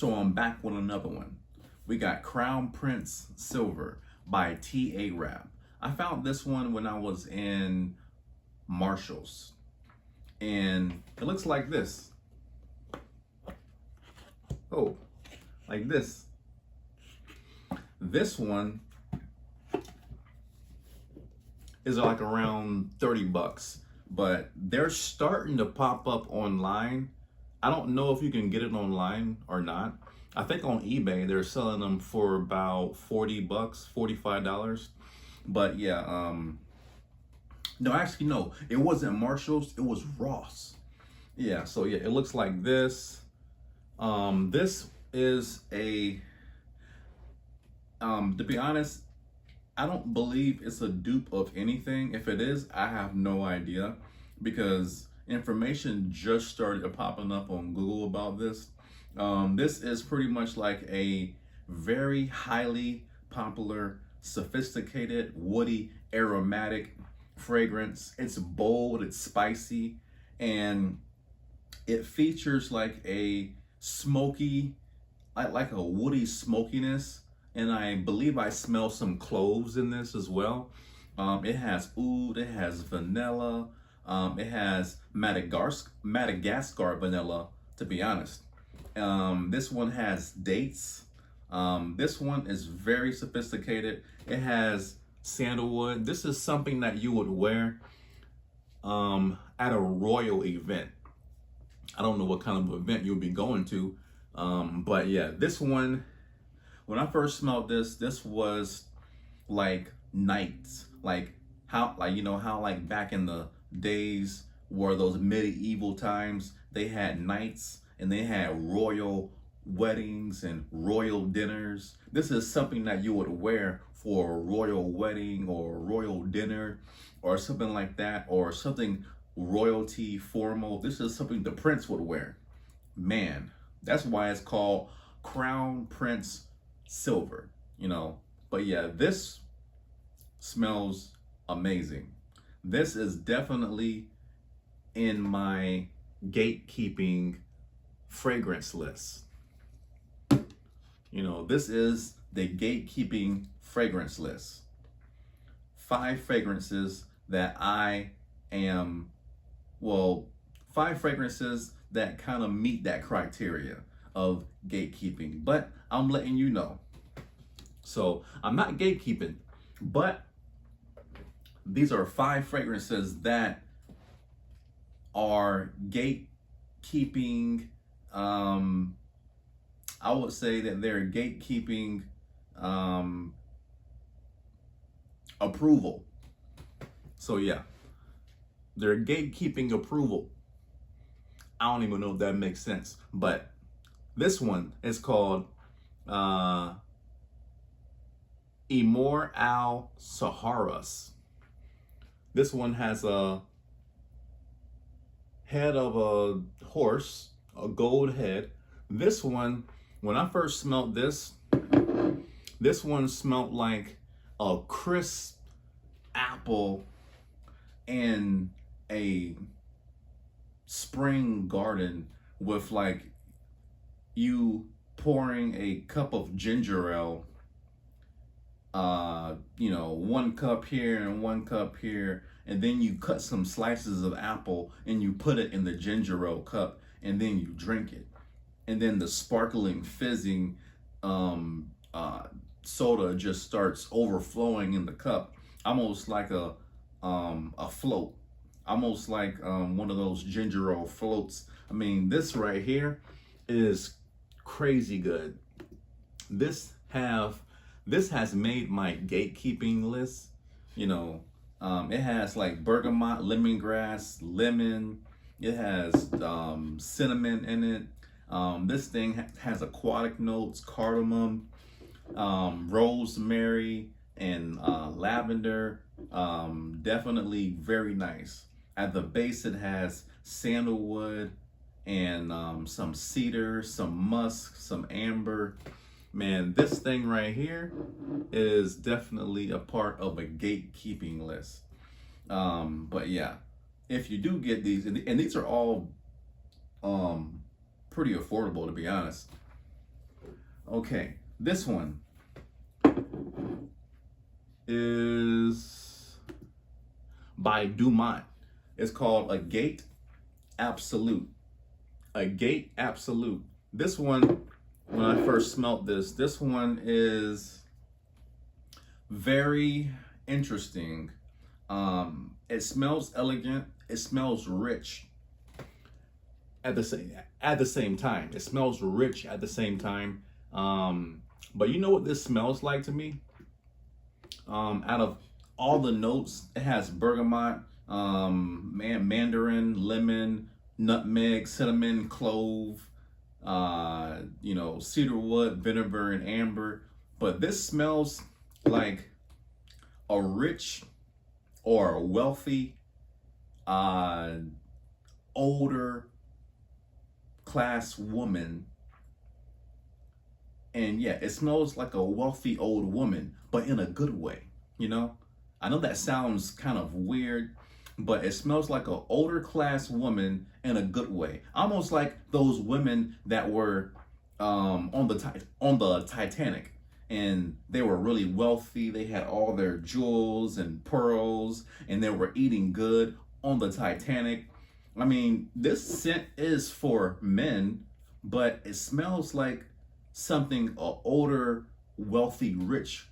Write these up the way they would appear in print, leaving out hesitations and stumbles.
So I'm back with another one. We got Crown Prince Silver by T.A. Rap. I found this one when I was in Marshall's. And it looks like this. Oh, like this. This one is like around 30 bucks, but they're starting to pop up online. I don't know if you can get it online or not. I think on eBay they're selling them for about 40 bucks, $45. But yeah, no, actually no, it wasn't Marshall's, it was Ross. Yeah, so yeah, it looks like this. This is a to be honest, I don't believe it's a dupe of anything. If it is, I have no idea, because information just started popping up on Google about this. This is pretty much like a very highly popular, sophisticated, woody, aromatic fragrance. It's bold, it's spicy, and it features like a smoky, like a woody smokiness. And I believe I smell some cloves in this as well. It has oud, it has vanilla, it has Madagascar vanilla, to be honest. This one has dates. This one is very sophisticated. It has sandalwood. This is something that you would wear at a royal event. I don't know what kind of event you'll be going to, but yeah, this one, when I first smelled this, this was like knights, like how, like, you know, how like back in the days were those medieval times, they had knights and they had royal weddings and royal dinners. This is something that you would wear for a royal wedding or a royal dinner or something like that, or something royalty formal. This is something the prince would wear. Man, that's why it's called Crown Prince Silver, you know. But yeah, this smells amazing. This is definitely in my gatekeeping fragrance list. You know, this is the gatekeeping fragrance list. 5 fragrances that I am, well, 5 fragrances that kind of meet that criteria of gatekeeping, but I'm letting you know. So I'm not gatekeeping, but these are 5 fragrances that are gatekeeping. I would say that they're gatekeeping approval. So yeah, they're gatekeeping approval. I don't even know if that makes sense, but this one is called Amor Al Saharas. This one has a head of a horse, a gold head. This one, when I first smelled this, this one smelled like a crisp apple in a spring garden, with like you pouring a cup of ginger ale, you know, 1 cup here and 1 cup here, and then you cut some slices of apple and you put it in the ginger ale cup, and then you drink it, and then the sparkling fizzing soda just starts overflowing in the cup, almost like a float, almost like one of those ginger ale floats. I mean, this right here is crazy good. This has made my gatekeeping list. You know, it has like bergamot, lemongrass, lemon. It has cinnamon in it. This thing has aquatic notes, cardamom, rosemary, and lavender. Definitely very nice. At the base, it has sandalwood and some cedar, some musk, some amber. Man, this thing right here is definitely a part of a gatekeeping list. But yeah, if you do get these, and these are all pretty affordable, to be honest. Okay, this one is by Dumont. It's called Agate Absolute. Agate Absolute. This one, when I first smelt this one is very interesting. It smells elegant. It smells rich at the same time. It smells rich at the same time. But you know what this smells like to me? Out of all the notes, it has bergamot, mandarin, lemon, nutmeg, cinnamon, clove, cedarwood, vinegar, and amber. But this smells like a rich or a wealthy, older class woman. And yeah, it smells like a wealthy old woman, but in a good way, you know? I know that sounds kind of weird, but it smells like an older class woman in a good way. Almost like those women that were on the Titanic, and they were really wealthy. They had all their jewels and pearls, and they were eating good on the Titanic. I mean, this scent is for men, but it smells like something an older, wealthy, rich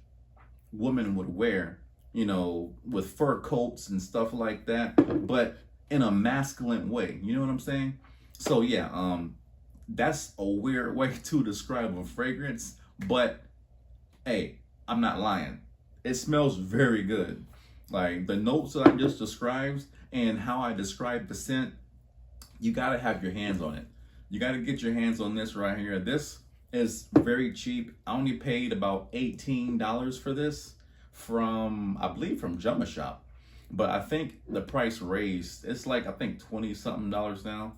woman would wear, with fur coats and stuff like that, but in a masculine way. You know what I'm saying? So yeah, that's a weird way to describe a fragrance, but hey, I'm not lying. It smells very good. Like the notes that I just described and how I described the scent, you gotta have your hands on it. You gotta get your hands on this right here. This is very cheap. I only paid about $18 for this I believe from Jumma Shop. But I think the price raised. It's like, I think 20 something dollars now.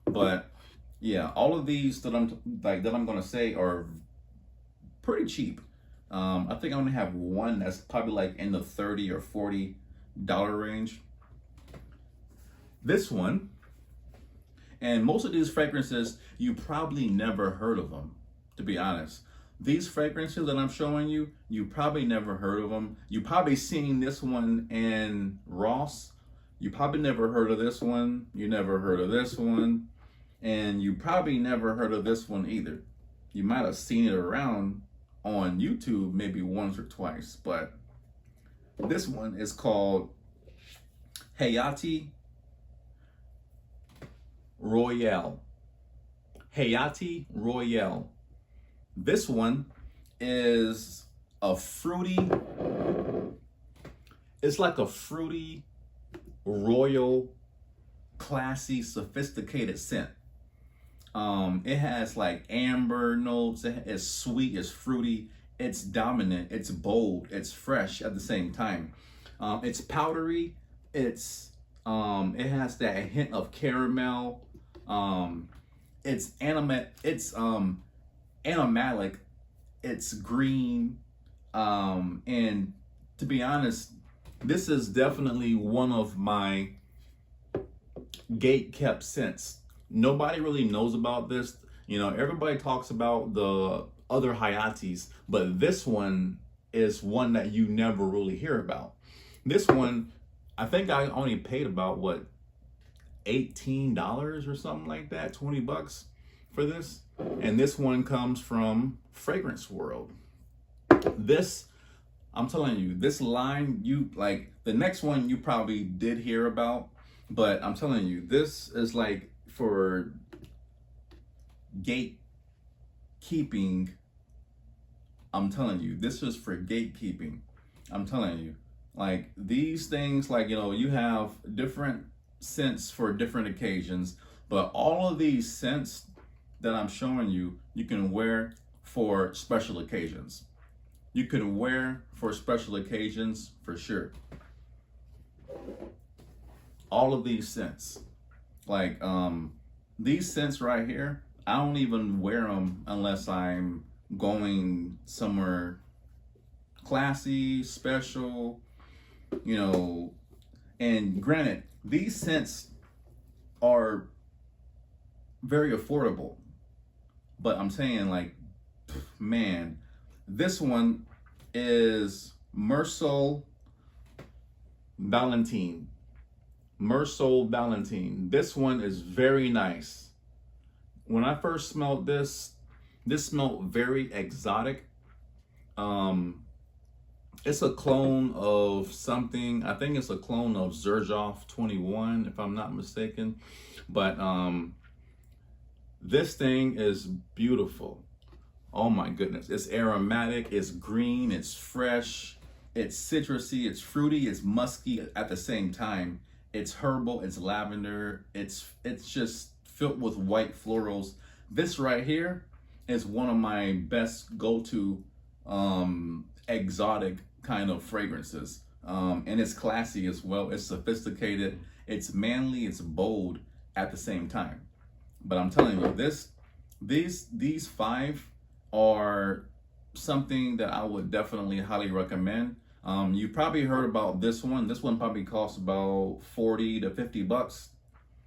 But yeah, all of these that I'm gonna say are pretty cheap. I think I only have one that's probably like in the $30 or $40 range. This one, and most of these fragrances, you probably never heard of them, to be honest. These fragrances that I'm showing you, you probably never heard of them. You probably seen this one in Ross. You probably never heard of this one. You never heard of this one. And you probably never heard of this one either. You might have seen it around on YouTube maybe once or twice, but this one is called Hayati Royale. Hayati Royale. This one is a fruity, it's like a fruity, royal, classy, sophisticated scent. It has like amber notes. It's sweet, it's fruity, it's dominant, it's bold, it's fresh at the same time. It's powdery. It has that hint of caramel. It's animalic. It's green. And to be honest, this is definitely one of my gate kept scents. Nobody really knows about this. Everybody talks about the other Hayatis, but this one is one that you never really hear about. This one, I think I only paid about $18 or something like that, 20 bucks for this. And this one comes from Fragrance World. This, I'm telling you, this line, the next one you probably did hear about, but I'm telling you, this is like for gatekeeping. I'm telling you, this is for gatekeeping. I'm telling you, like these things, you have different scents for different occasions, but all of these scents that I'm showing you, you can wear for special occasions. You can wear for special occasions for sure. All of these scents, these scents right here, I don't even wear them unless I'm going somewhere classy, special, and granted, these scents are very affordable, but I'm saying man, this one is Meursault Valentine. Meursault Valentine. This one is very nice. When I first smelled this smelled very exotic. It's a clone of something. I think it's a clone of Xerjoff 21, if I'm not mistaken. But this thing is beautiful. Oh my goodness. It's aromatic, it's green, it's fresh, it's citrusy, it's fruity, it's musky at the same time. It's herbal, it's lavender, it's just filled with white florals. This right here is one of my best go-to exotic kind of fragrances. And it's classy as well. It's sophisticated, it's manly, it's bold at the same time. But I'm telling you, these 5 are something that I would definitely highly recommend. You probably heard about this one. This one probably costs about 40 to 50 bucks.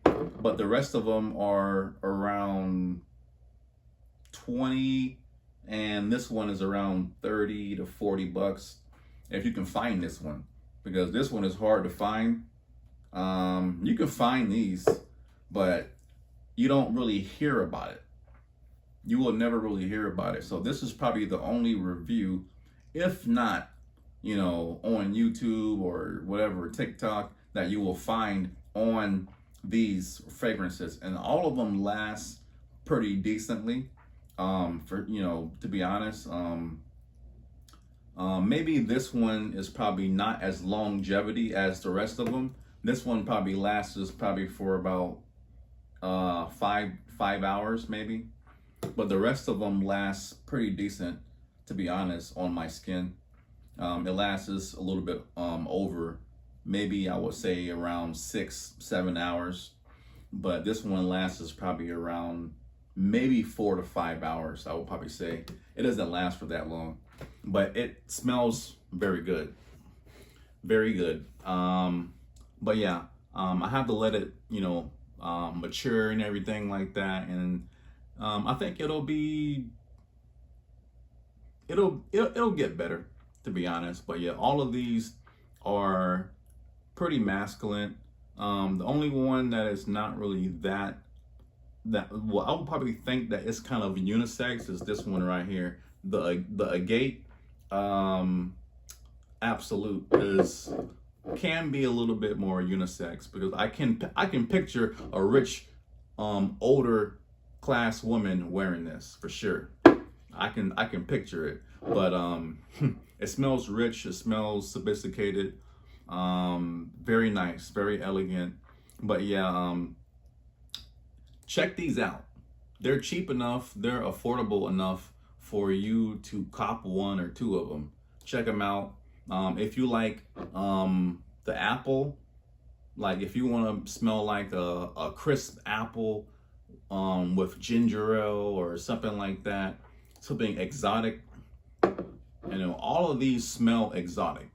But the rest of them are around 20, and this one is around 30 to 40 bucks if you can find this one, because this one is hard to find. You can find these, but you don't really hear about it. You will never really hear about it. So this is probably the only review, if not, you know, on YouTube or whatever, TikTok, that you will find on these fragrances. And all of them last pretty decently. For, you know, to be honest, maybe this one is probably not as longevity as the rest of them. This one probably lasts probably for about 5 hours maybe. But the rest of them last pretty decent, to be honest, on my skin. It lasts a little bit over, maybe I would say around 6-7 hours. But this one lasts probably around maybe 4 to 5 hours, I would probably say. It doesn't last for that long, but it smells very good. Very good. But yeah, I have to let it, you know, mature and everything like that. And I think it'll get better, to be honest. But yeah, all of these are pretty masculine. The only one that is not really that well, I would probably think that it's kind of unisex is this one right here. The Agate Absolute can be a little bit more unisex, because I can picture a rich older class woman wearing this for sure. I can picture it. But it smells rich, it smells sophisticated, very nice, very elegant. But yeah, check these out. They're cheap enough, they're affordable enough for you to cop 1 or 2 of them. Check them out. If you like the apple, like if you want to smell like a crisp apple with ginger ale or something like that, something exotic, you know, all of these smell exotic.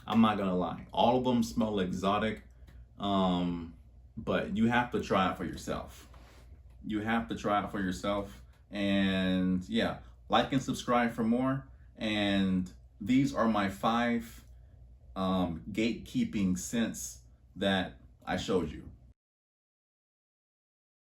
I'm not gonna lie, all of them smell exotic. But you have to try it for yourself. You have to try it for yourself. And yeah, like and subscribe for more. And these are my 5 gatekeeping scents that I showed you.